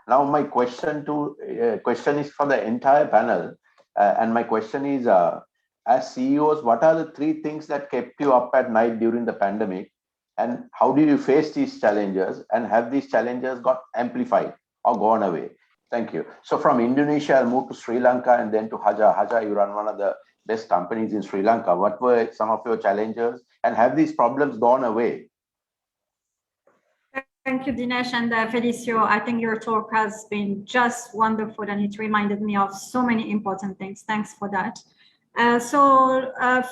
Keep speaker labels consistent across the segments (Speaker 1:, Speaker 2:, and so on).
Speaker 1: Now, my question is for the entire panel, and my question is, as CEOs, what are the three things that kept you up at night during the pandemic, and how did you face these challenges, and have these challenges got amplified or gone away? Thank you. So from Indonesia, I'll move to Sri Lanka and then to Hajjar. Hajjar, you run one of the best companies in Sri Lanka. What were some of your challenges, and have these problems gone away?
Speaker 2: Thank you, Dinesh and Felicio. I think your talk has been just wonderful, and it reminded me of so many important things. Thanks for that.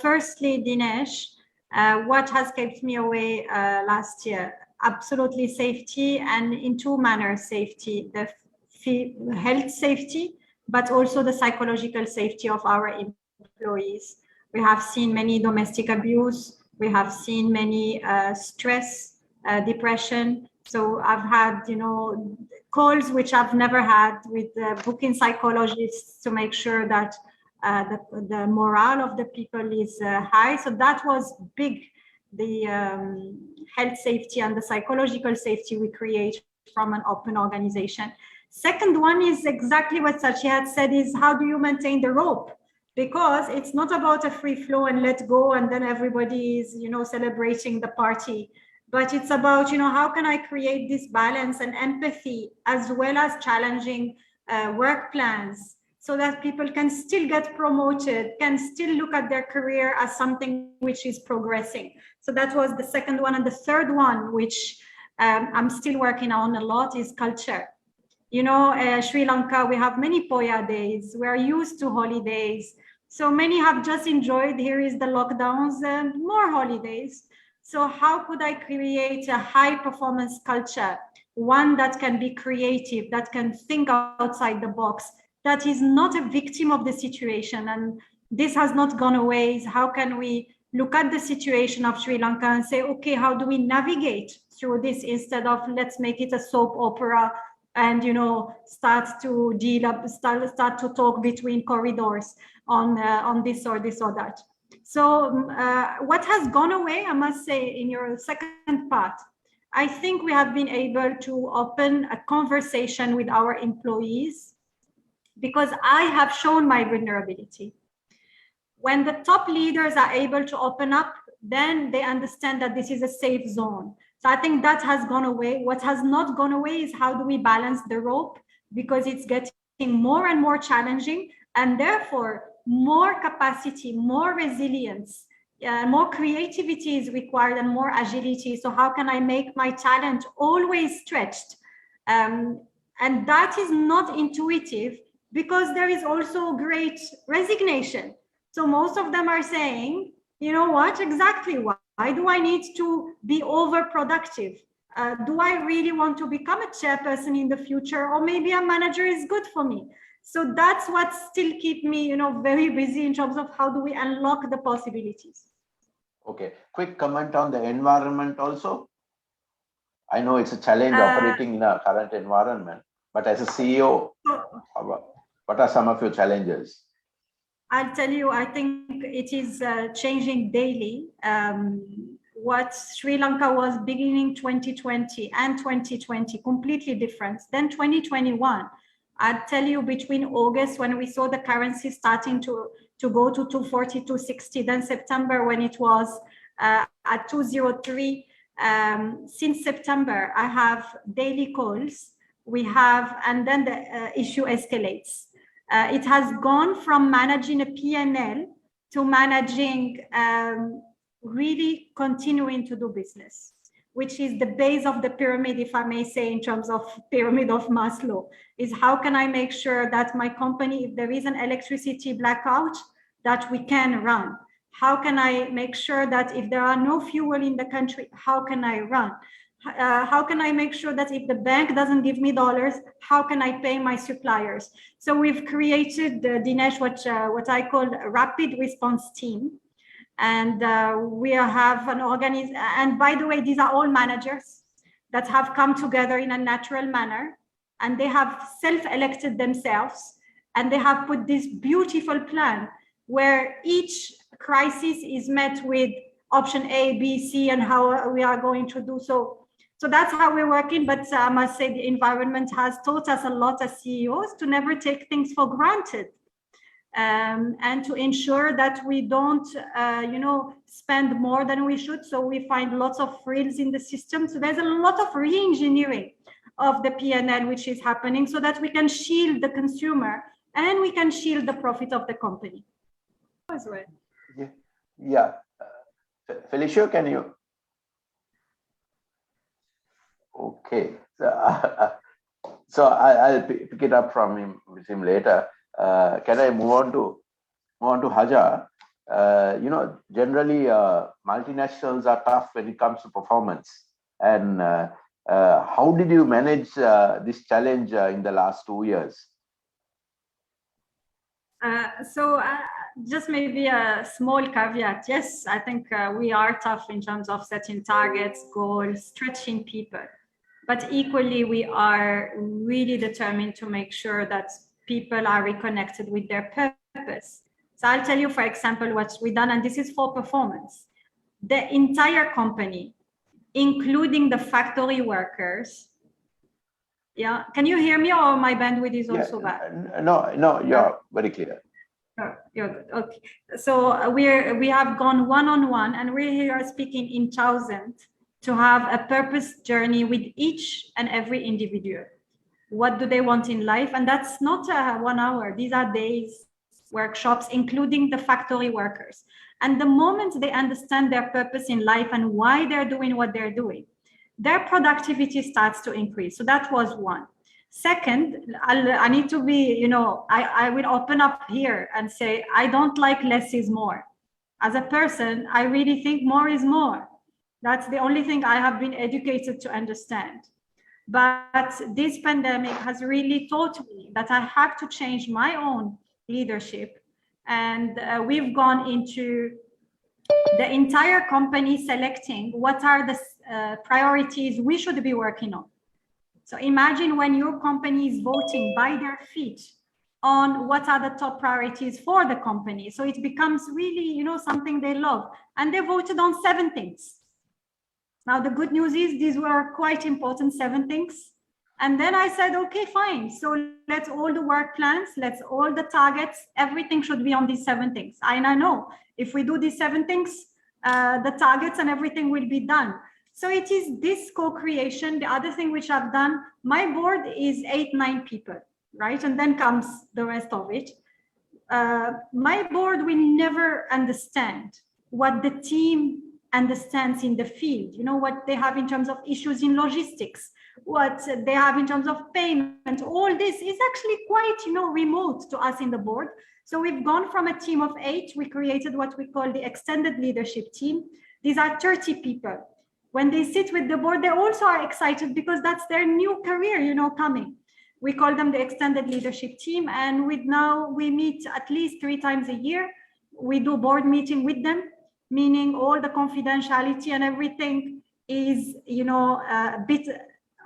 Speaker 2: Firstly, Dinesh, what has kept me away last year? Absolutely safety, and in two manners: safety, the health safety, but also the psychological safety of our employees. We have seen many domestic abuse. We have seen many stress, depression. So I've had, calls which I've never had with booking psychologists to make sure that the morale of the people is high. So that was big, the health safety and the psychological safety we create from an open organization. Second one is exactly what Sachi had said, is how do you maintain the rope? Because it's not about a free flow and let go and then everybody is, celebrating the party. But it's about, how can I create this balance and empathy as well as challenging work plans so that people can still get promoted, can still look at their career as something which is progressing. So that was the second one. And the third one, which I'm still working on a lot, is culture. Sri Lanka, we have many Poya days. We are used to holidays. So many have just enjoyed, here is the lockdowns and more holidays. So how could I create a high performance culture, one that can be creative, that can think outside the box, that is not a victim of the situation? And this has not gone away. How can we look at the situation of Sri Lanka and say, okay, how do we navigate through this instead of let's make it a soap opera and start to start to talk between corridors on this or this or that. So what has gone away, I must say, in your second part, I think we have been able to open a conversation with our employees because I have shown my vulnerability. When the top leaders are able to open up, then they understand that this is a safe zone. So I think that has gone away. What has not gone away is how do we balance the rope, because it's getting more and more challenging, and therefore more capacity, more resilience, more creativity is required and more agility. So how can I make my talent always stretched? And that is not intuitive because there is also great resignation. So most of them are saying, you know what, exactly, why do I need to be overproductive? Do I really want to become a chairperson in the future? Or maybe a manager is good for me. So that's what still keep me, very busy in terms of how do we unlock the possibilities.
Speaker 1: Okay, quick comment on the environment also. I know it's a challenge operating in a current environment, but as a CEO, what are some of your challenges?
Speaker 2: I'll tell you, I think it is changing daily. What Sri Lanka was beginning 2020 and 2020, completely different. Then 2021, I'd tell you between August when we saw the currency starting to go to 240, 260, then September when it was at 203. Since September, I have daily calls. And then the issue escalates. It has gone from managing a P&L to managing really continuing to do business, which is the base of the pyramid, if I may say, in terms of pyramid of Maslow, is how can I make sure that my company, if there is an electricity blackout, that we can run? How can I make sure that if there are no fuel in the country, how can I run? How can I make sure that if the bank doesn't give me dollars, how can I pay my suppliers? So we've created, Dinesh, what I call a rapid response team. And we have an organization. And by the way, these are all managers that have come together in a natural manner, and they have self-elected themselves, and they have put this beautiful plan where each crisis is met with option A, B, C, and how we are going to do so. So that's how we're working. But I must say the environment has taught us a lot as CEOs to never take things for granted. And to ensure that we don't, spend more than we should. So we find lots of frills in the system. So there's a lot of re-engineering of the P&L which is happening so that we can shield the consumer and we can shield the profit of the company as well.
Speaker 1: Yeah. Felicio, can you? Okay. So I'll pick it up from him later. Can I move on to Hajjar? Generally multinationals are tough when it comes to performance. And how did you manage this challenge in the last 2 years?
Speaker 2: Just maybe a small caveat. Yes, I think we are tough in terms of setting targets, goals, stretching people. But equally, we are really determined to make sure that people are reconnected with their purpose. So I'll tell you, for example, what we've done, and this is for performance. The entire company, including the factory workers. Yeah, can you hear me, or my bandwidth is also bad?
Speaker 1: No, you're very clear.
Speaker 2: Oh, you're good. Okay. So we have gone one-on-one, and we're here speaking in thousands to have a purpose journey with each and every individual. What do they want in life? And that's not 1 hour. These are days, workshops, including the factory workers. And the moment they understand their purpose in life and why they're doing what they're doing, their productivity starts to increase. So that was one. Second, I need to be, I will open up here and say, I don't like less is more. As a person, I really think more is more. That's the only thing I have been educated to understand. But this pandemic has really taught me that I have to change my own leadership. And we've gone into the entire company selecting what are the priorities we should be working on. So imagine when your company is voting by their feet on what are the top priorities for the company. So it becomes really, something they love. And they voted on 7 things. Now, the good news is these were quite important 7 things. And then I said, okay, fine. So let's all the work plans, let's all the targets, everything should be on these 7 things. And I know if we do these 7 things, the targets and everything will be done. So it is this co-creation. The other thing which I've done, my board is 8-9 people, right? And then comes the rest of it. My board will never understand what the team understands in the field, what they have in terms of issues in logistics, what they have in terms of payment. All this is actually quite, remote to us in the board. So we've gone from a team of 8, we created what we call the extended leadership team. These are 30 people. When they sit with the board, they also are excited because that's their new career, coming. We call them the extended leadership team. And we meet at least 3 times a year. We do board meeting with them, meaning all the confidentiality and everything is, a bit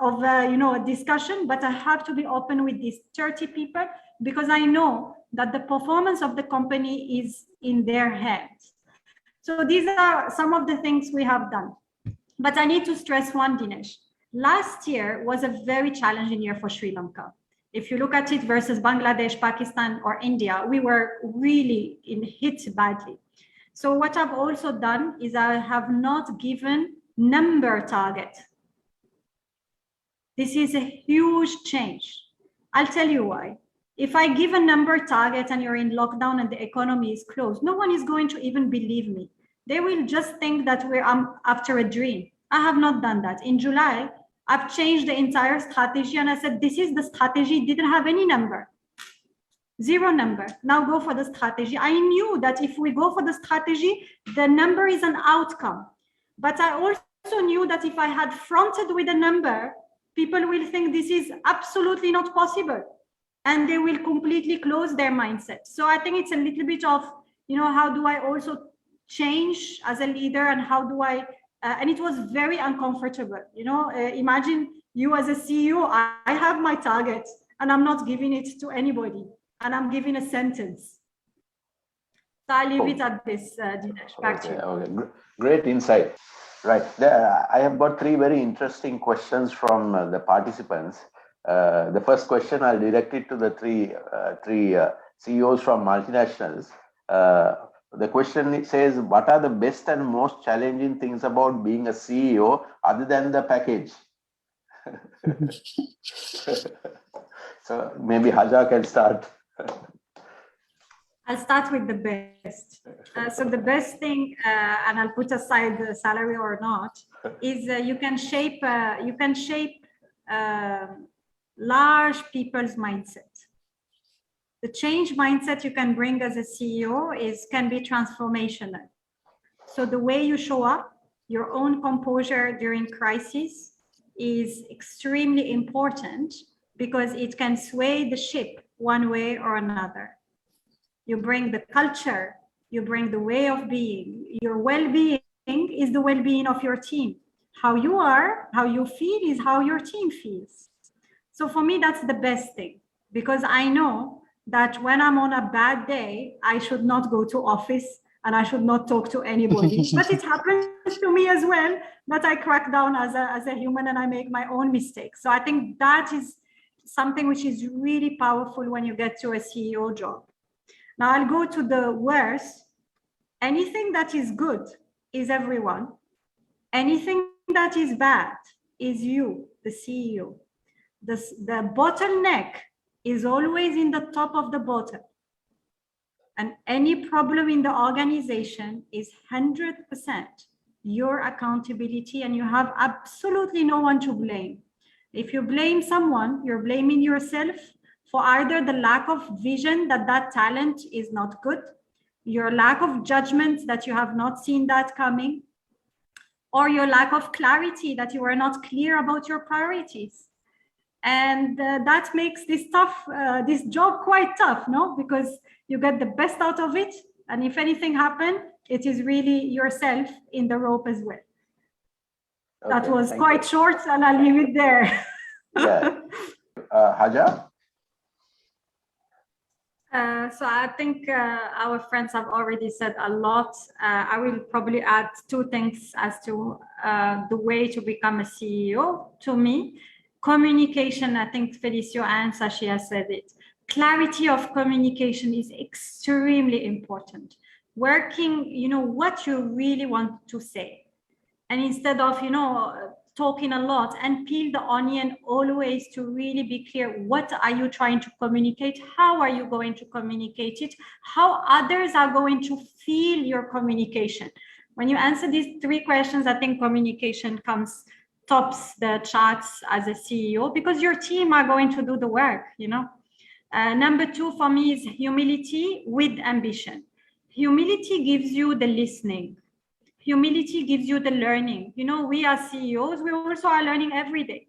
Speaker 2: of a discussion, but I have to be open with these 30 people because I know that the performance of the company is in their hands. So these are some of the things we have done. But I need to stress one, Dinesh. Last year was a very challenging year for Sri Lanka. If you look at it versus Bangladesh, Pakistan, or India, we were really hit badly. So what I've also done is I have not given number target. This is a huge change. I'll tell you why. If I give a number target and you're in lockdown and the economy is closed, no one is going to even believe me. They will just think that I'm after a dream. I have not done that. In July, I've changed the entire strategy and I said, this is the strategy, it didn't have any number. 0 number. Now go for the strategy. I knew that if we go for the strategy, the number is an outcome. But I also knew that if I had fronted with a number, people will think this is absolutely not possible. And they will completely close their mindset. So I think it's a little bit of, how do I also change as a leader and how do I, and it was very uncomfortable. Imagine you as a CEO, I have my target and I'm not giving it to anybody. And I'm giving a sentence. So I'll leave it at this, Dinesh. Back to you.
Speaker 1: Okay. Great insight. Right. I have got three very interesting questions from the participants. The first question, I'll direct it to the three CEOs from multinationals. The question says, what are the best and most challenging things about being a CEO other than the package? So maybe Hajjar can start.
Speaker 2: I'll start with the best. So the best thing, and I'll put aside the salary or not, is you can shape large people's mindset. The change mindset you can bring as a CEO can be transformational. So the way you show up, your own composure during crisis is extremely important because it can sway the ship one way or another. You bring the culture, you bring the way of being. Your well-being is the well-being of your team. How you are, how you feel is how your team feels. So for me, that's the best thing, because I know that when I'm on a bad day, I should not go to office and I should not talk to anybody. But it happens to me as well that I crack down as a human and I make my own mistakes. So I think that is something which is really powerful when you get to a CEO job. Now I'll go to the worst. Anything that is good is everyone. Anything that is bad is you, the CEO. The bottleneck is always in the top of the bottle. And any problem in the organization is 100% your accountability, and you have absolutely no one to blame. If you blame someone, you're blaming yourself for either the lack of vision that talent is not good, your lack of judgment that you have not seen that coming, or your lack of clarity that you are not clear about your priorities. And that makes this job quite tough, no? Because you get the best out of it, and if anything happens, it is really yourself in the rope as well. Okay, that was quite short, and I'll leave it there.
Speaker 1: Yeah. Hajjar?
Speaker 2: So I think our friends have already said a lot. I will probably add two things as to the way to become a CEO. To me, communication, I think Felicio and Sashi has said it. Clarity of communication is extremely important. Working, what you really want to say. And instead of, talking a lot, and peel the onion always to really be clear, what are you trying to communicate? How are you going to communicate it? How others are going to feel your communication? When you answer these three questions, I think communication tops the charts as a CEO, because your team are going to do the work, Number two for me is humility with ambition. Humility gives you the listening. Humility gives you the learning. We are CEOs, we also are learning every day.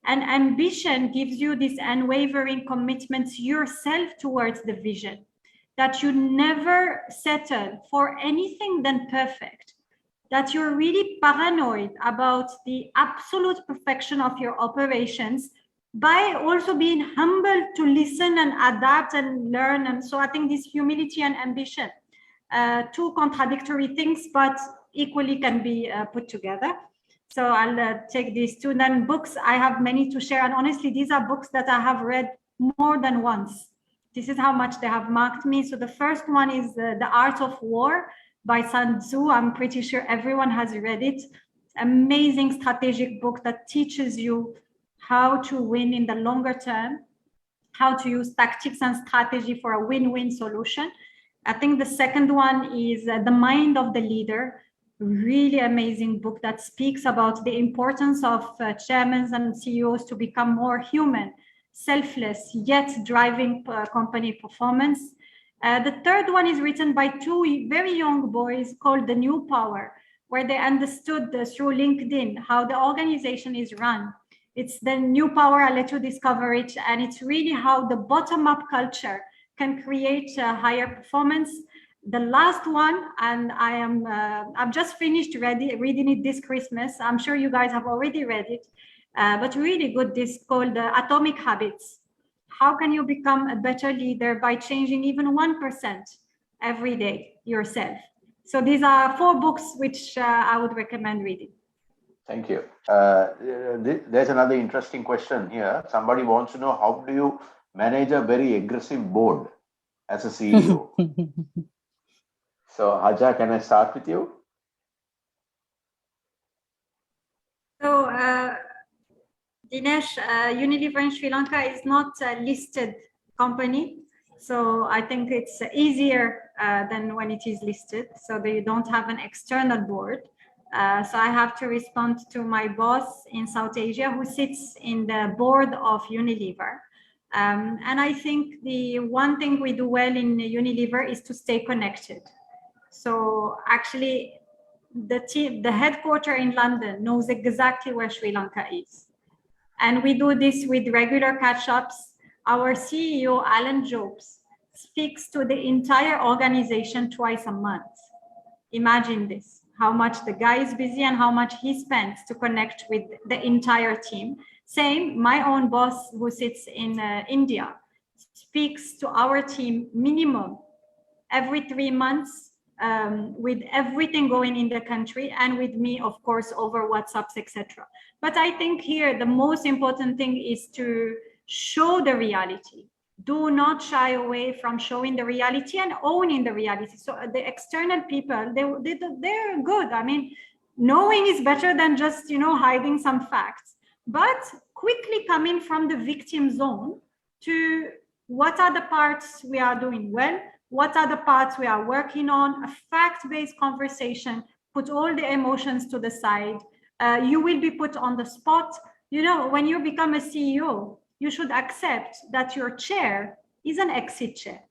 Speaker 2: And ambition gives you this unwavering commitment yourself towards the vision, that you never settle for anything than perfect, that you're really paranoid about the absolute perfection of your operations, by also being humble to listen and adapt and learn. And so I think this humility and ambition, two contradictory things, but equally can be put together. So I'll take these two. And then books, I have many to share. And honestly, these are books that I have read more than once. This is how much they have marked me. So the first one is The Art of War by Sun Tzu. I'm pretty sure everyone has read it. Amazing strategic book that teaches you how to win in the longer term, how to use tactics and strategy for a win-win solution. I think the second one is The Mind of the Leader. Really amazing book that speaks about the importance of chairmen and CEOs to become more human, selfless, yet driving company performance. The third one is written by two very young boys called The New Power, where they understood through LinkedIn how the organization is run. It's The New Power, I'll let you discover it. And it's really how the bottom-up culture can create higher performance. The last one, and I've just finished reading it this Christmas. I'm sure you guys have already read it, but really good. This called Atomic Habits. How can you become a better leader by changing even 1% every day yourself? So these are 4 books which I would recommend reading.
Speaker 1: Thank you. There's another interesting question here. Somebody wants to know, how do you manage a very aggressive board as a CEO? So, Hajjar, can I start with you?
Speaker 2: So, Dinesh, Unilever in Sri Lanka is not a listed company. So I think it's easier than when it is listed. So they don't have an external board. So I have to respond to my boss in South Asia, who sits in the board of Unilever. And I think the one thing we do well in Unilever is to stay connected. So actually, the headquarters in London knows exactly where Sri Lanka is. And we do this with regular catch-ups. Our CEO, Alan Jobs, speaks to the entire organization twice a month. Imagine this, how much the guy is busy and how much he spends to connect with the entire team. Same, my own boss who sits in India speaks to our team minimum every 3 months with everything going in the country, and with me, of course, over WhatsApps, etc. But I think here the most important thing is to show the reality. Do not shy away from showing the reality and owning the reality. So the external people, they're good. I mean, knowing is better than just, hiding some facts. But quickly coming from the victim zone to what are the parts we are doing well, what are the parts we are working on, a fact-based conversation, put all the emotions to the side. You will be put on the spot. When you become a CEO, you should accept that your chair is an exit chair.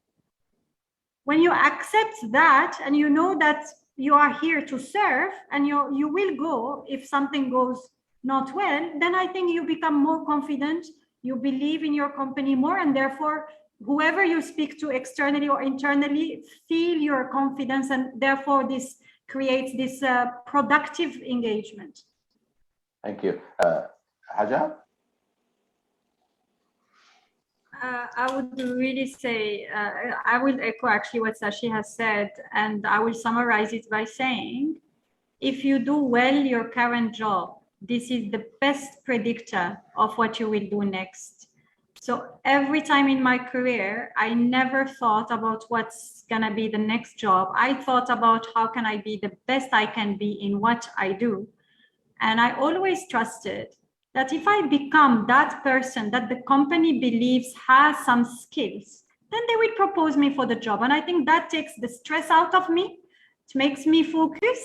Speaker 2: When you accept that and you know that you are here to serve and you will go if something goes not well, then I think you become more confident, you believe in your company more, and therefore whoever you speak to externally or internally feel your confidence, and therefore this creates this productive engagement.
Speaker 1: Thank you. Hajjar?
Speaker 2: I would really say, I will echo actually what Sashi has said, and I will summarize it by saying, if you do well your current job, this is the best predictor of what you will do next. So every time in my career, I never thought about what's gonna be the next job. I thought about how can I be the best I can be in what I do. And I always trusted that if I become that person that the company believes has some skills, then they will propose me for the job. And I think that takes the stress out of me. It makes me focus.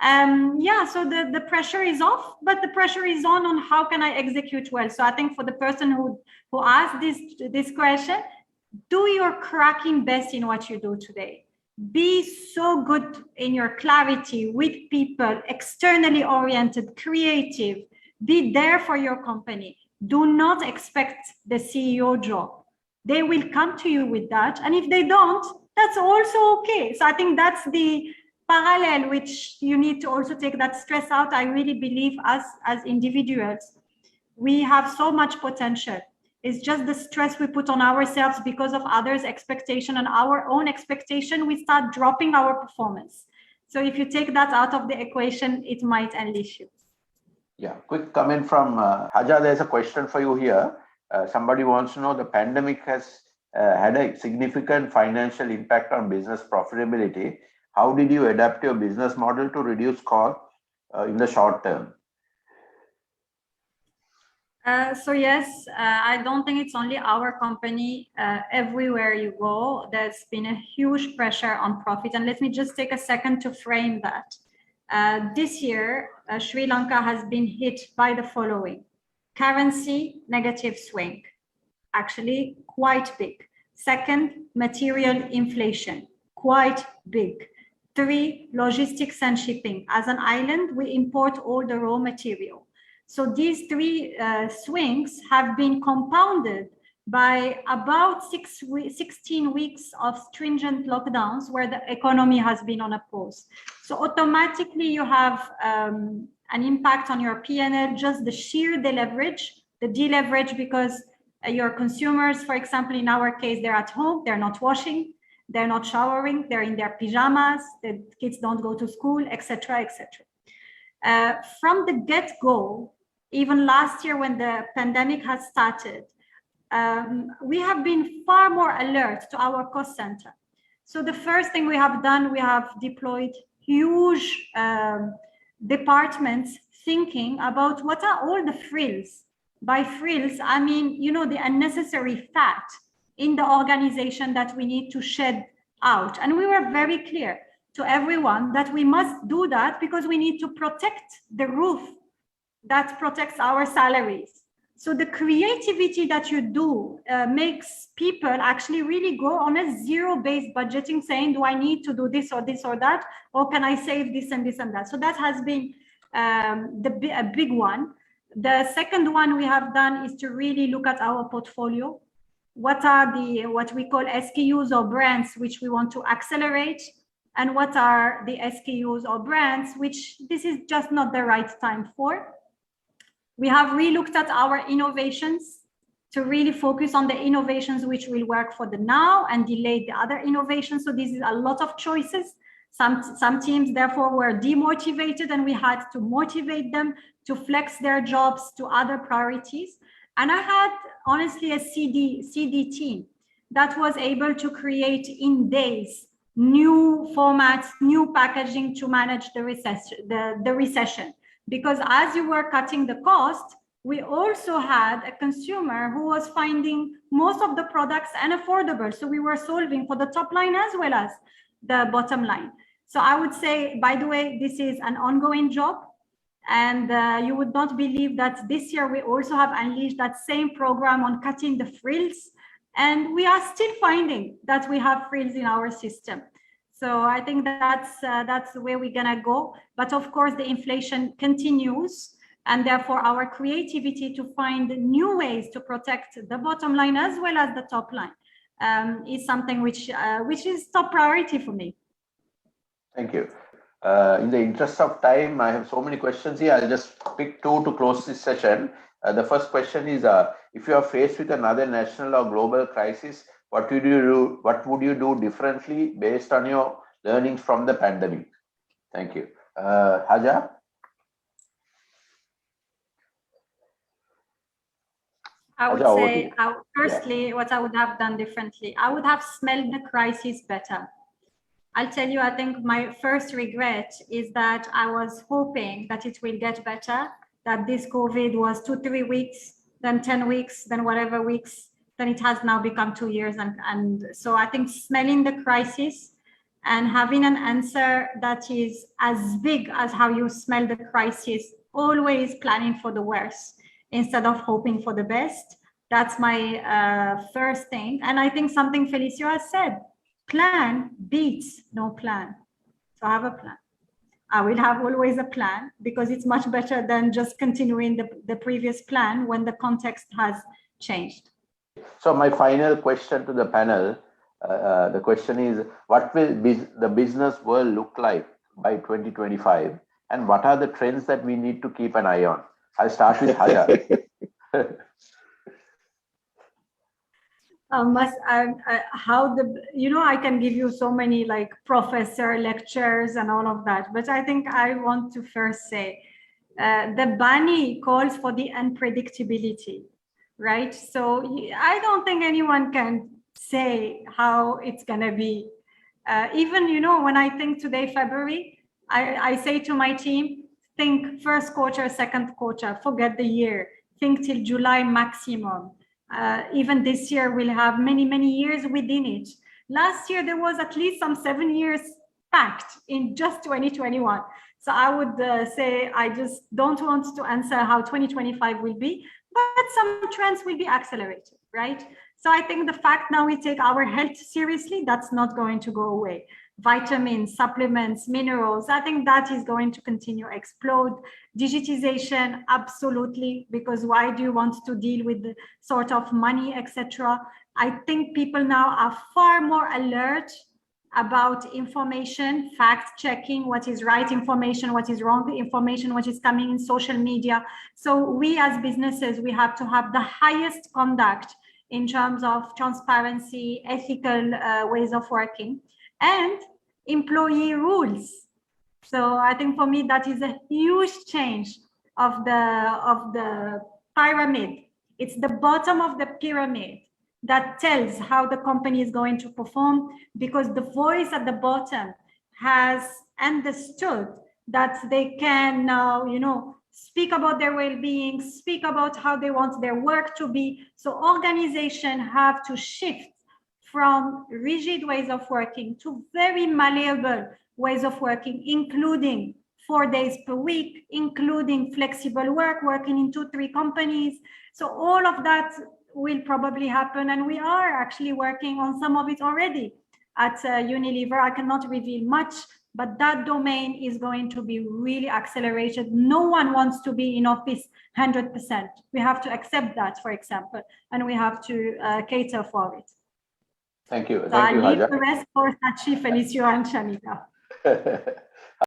Speaker 2: So the pressure is off, but the pressure is on how can I execute well. So I think for the person who asked this question, do your cracking best in what you do today. Be so good in your clarity with people, externally oriented, creative. Be there for your company. Do not expect the CEO job. They will come to you with that. And if they don't, that's also okay. So I think that's the parallel which you need to also take that stress out. I really believe us as individuals, we have so much potential. It's just the stress we put on ourselves because of others' expectation and our own expectation, we start dropping our performance. So if you take that out of the equation, it might unleash you.
Speaker 1: Yeah, quick comment from Hajjar. There's a question for you here. Somebody wants to know, the pandemic has had a significant financial impact on business profitability. How did you adapt your business model to reduce cost in the short term?
Speaker 2: So yes, I don't think it's only our company. Everywhere you go, there's been a huge pressure on profit. And let me just take a second to frame that. This year, Sri Lanka has been hit by the following: currency negative swing, actually quite big. Second, material inflation, quite big. 3, logistics and shipping. As an island, we import all the raw material. So these 3 swings have been compounded by about 16 weeks of stringent lockdowns where the economy has been on a pause. So automatically you have an impact on your P&L, just the sheer deleverage because your consumers, for example, in our case, they're at home, they're not washing. They're not showering, they're in their pajamas, the kids don't go to school, etc., etc. From the get-go, even last year when the pandemic has started, we have been far more alert to our cost center. So the first thing we have done, we have deployed huge departments thinking about what are all the frills. By frills, I mean, you know, the unnecessary fat in the organization that we need to shed out. And we were very clear to everyone that we must do that because we need to protect the roof that protects our salaries. So the creativity that you do makes people actually really go on a zero-based budgeting, saying, do I need to do this or that? Or can I save this and this and that? So that has been a big one. The second one we have done is to really look at our portfolio. What are what we call SKUs or brands which we want to accelerate? And what are the SKUs or brands which this is just not the right time for? We have relooked at our innovations to really focus on the innovations which will work for the now and delay the other innovations. So this is a lot of choices. Some teams therefore were demotivated and we had to motivate them to flex their jobs to other priorities. And I had honestly a CD team that was able to create in days new formats, new packaging to manage the recession. Because as you were cutting the cost, we also had a consumer who was finding most of the products unaffordable. So we were solving for the top line as well as the bottom line. So I would say, by the way, this is an ongoing job. And you would not believe that this year we also have unleashed that same program on cutting the frills. And we are still finding that we have frills in our system. So I think that's the way we're gonna go. But of course, the inflation continues, and therefore our creativity to find new ways to protect the bottom line as well as the top line is something which is top priority for me.
Speaker 1: Thank you. In the interest of time, I have so many questions here. I'll just pick two to close this session. The first question is, if you are faced with another national or global crisis, what would you do differently based on your learnings from the pandemic? Thank you. Hajjar?
Speaker 2: I would say, firstly, what I would have done differently, I would have smelled the crisis better. I'll tell you, I think my first regret is that I was hoping that it will get better, that this COVID was 2-3 weeks, then 10 weeks, then whatever weeks, then it has now become 2 years. And so I think smelling the crisis and having an answer that is as big as how you smell the crisis, always planning for the worst instead of hoping for the best. That's my first thing. And I think something Felicio has said, plan beats no plan. So have a plan. I will have always a plan because it's much better than just continuing the previous plan when the context has changed.
Speaker 1: So my final question to the panel, the question is, what will the business world look like by 2025? And what are the trends that we need to keep an eye on? I'll start with Hajjar.
Speaker 2: I can give you so many like professor lectures and all of that, but I think I want to first say the Bani calls for the unpredictability, right? So I don't think anyone can say how it's gonna be. Even, when I think today, February, I say to my team, think first quarter, second quarter, forget the year, think till July maximum. Even this year we'll have many, many years within it. Last year, there was at least some 7 years packed in just 2021. So I would say, I just don't want to answer how 2025 will be, but some trends will be accelerated, right? So I think the fact now we take our health seriously, that's not going to go away. Vitamins, supplements, minerals, I think that is going to continue to explode. Digitization, absolutely, because why do you want to deal with the sort of money, etc.? I think people now are far more alert about information, fact checking, what is right information, what is wrong information, what is coming in social media. So we as businesses, we have to have the highest conduct in terms of transparency, ethical ways of working, and employee rules. So I think for me that is a huge change of the pyramid. It's the bottom of the pyramid that tells how the company is going to perform, because the voice at the bottom has understood that they can now, speak about their well-being, speak about how they want their work to be. So organizations have to shift from rigid ways of working to very malleable ways of working, including 4 days per week, including flexible work, working in 2-3 companies. So all of that will probably happen, and we are actually working on some of it already at Unilever. I cannot reveal much, but that domain is going to be really accelerated. No one wants to be in office 100%. We have to accept that, for example, and we have to cater for it.
Speaker 1: Thank you.
Speaker 2: So
Speaker 1: Thank you,
Speaker 2: I leave
Speaker 1: Hajjar.
Speaker 2: the rest for Sachi, Felicio, and Shamika.